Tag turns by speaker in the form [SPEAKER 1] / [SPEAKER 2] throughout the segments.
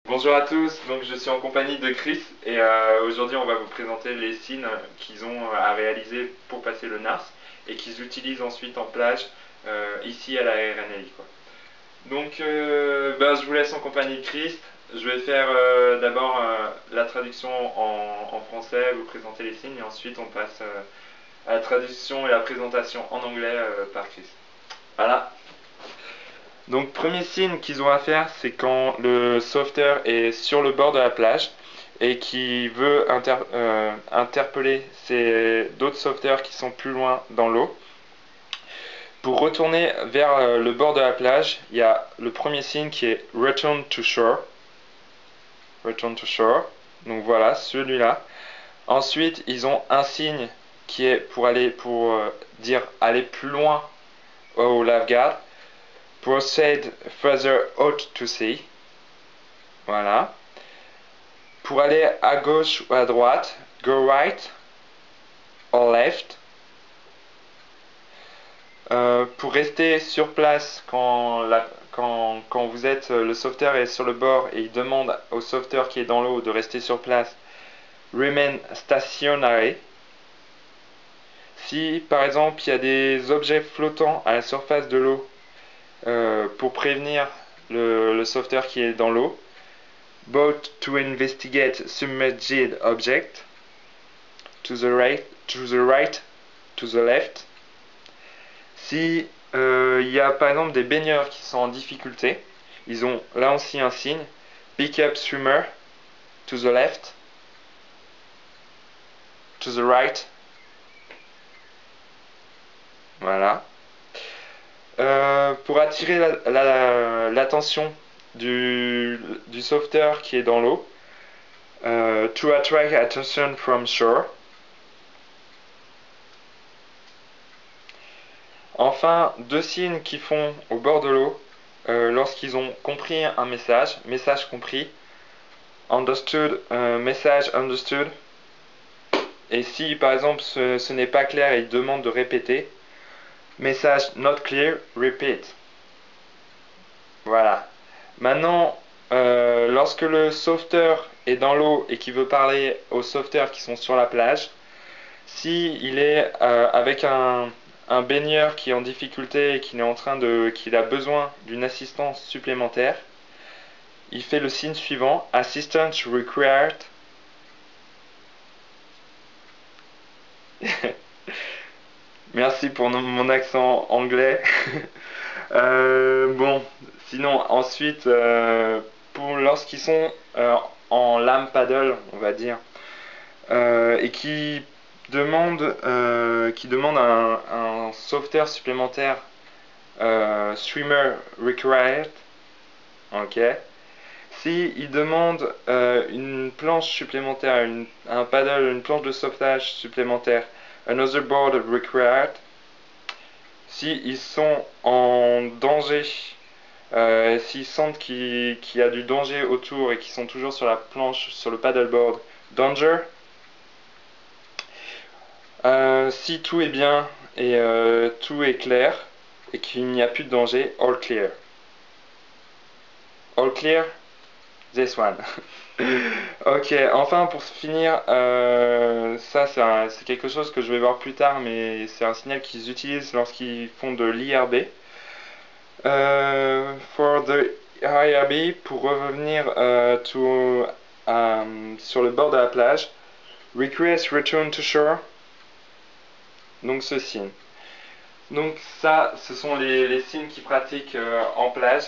[SPEAKER 1] Bonjour à tous, donc je suis en compagnie de Chris et aujourd'hui on va vous présenter les signes qu'ils ont à réaliser pour passer le NARS et qu'ils utilisent ensuite en plage ici à la RNLI, quoi. Donc je vous laisse en compagnie de Chris. Je vais faire d'abord la traduction en français, vous présenter les signes et ensuite on passe à la traduction et la présentation en anglais par Chris. Voilà. Donc premier signe qu'ils ont à faire, c'est quand le sauveteur est sur le bord de la plage et qui veut interpeller d'autres sauveteurs qui sont plus loin dans l'eau. Pour retourner vers le bord de la plage, il y a le premier signe qui est Return to Shore. Return to Shore. Donc voilà, celui-là. Ensuite, ils ont un signe qui est pour dire aller plus loin au lifeguard. Proceed further out to sea. Voilà. Pour aller à gauche ou à droite, go right or left. Pour rester sur place quand vous êtes, le sauveteur est sur le bord et il demande au sauveteur qui est dans l'eau de rester sur place, remain stationary. Si par exemple il y a des objets flottants à la surface de l'eau, pour prévenir le sauveteur qui est dans l'eau, boat to investigate submerged object, to the right, to the left. Si il y a par exemple des baigneurs qui sont en difficulté, ils ont là aussi un signe, pick up swimmer, to the left, to the right. Voilà. Pour attirer l'attention du sauveteur qui est dans l'eau, to attract attention from shore. Enfin, deux signes qui font au bord de l'eau lorsqu'ils ont compris un message compris, understood, message understood. Et si par exemple ce n'est pas clair et ils demandent de répéter, message not clear, repeat. Voilà. Maintenant, lorsque le sauveteur est dans l'eau et qu'il veut parler aux sauveteurs qui sont sur la plage, si il est avec un baigneur qui est en difficulté et qu'il a besoin d'une assistance supplémentaire, il fait le signe suivant, assistance required. Merci pour mon accent anglais. Bon, sinon ensuite, lorsqu'ils sont en lame paddle, on va dire, et qui demandent un sauveteur supplémentaire, swimmer required, ok. Si ils demandent une planche supplémentaire, un paddle, une planche de sauvetage supplémentaire, another board required. Si ils sont en danger, s'ils sentent qu'il y a du danger autour et qu'ils sont toujours sur la planche, sur le paddleboard, danger. Si tout est bien et tout est clair et qu'il n'y a plus de danger, all clear. All clear? This one. Ok, enfin pour finir, ça c'est quelque chose que je vais voir plus tard, mais c'est un signal qu'ils utilisent lorsqu'ils font de l'IRB. For the IRB, pour revenir sur le bord de la plage, request return to shore. Donc ce signe. Donc ça, ce sont les signes qu'ils pratiquent en plage.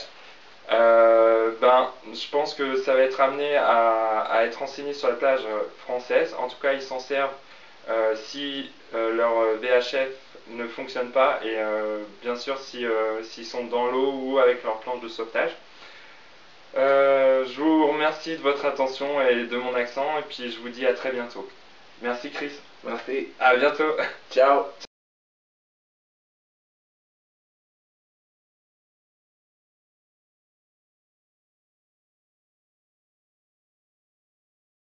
[SPEAKER 1] Je pense que ça va être amené à être enseigné sur la plage française. En tout cas, ils s'en servent si leur VHF ne fonctionne pas et bien sûr s'ils sont dans l'eau ou avec leur planche de sauvetage. Je vous remercie de votre attention et de mon accent et puis je vous dis à très bientôt. Merci Chris.
[SPEAKER 2] Merci.
[SPEAKER 1] À bientôt.
[SPEAKER 2] Ciao.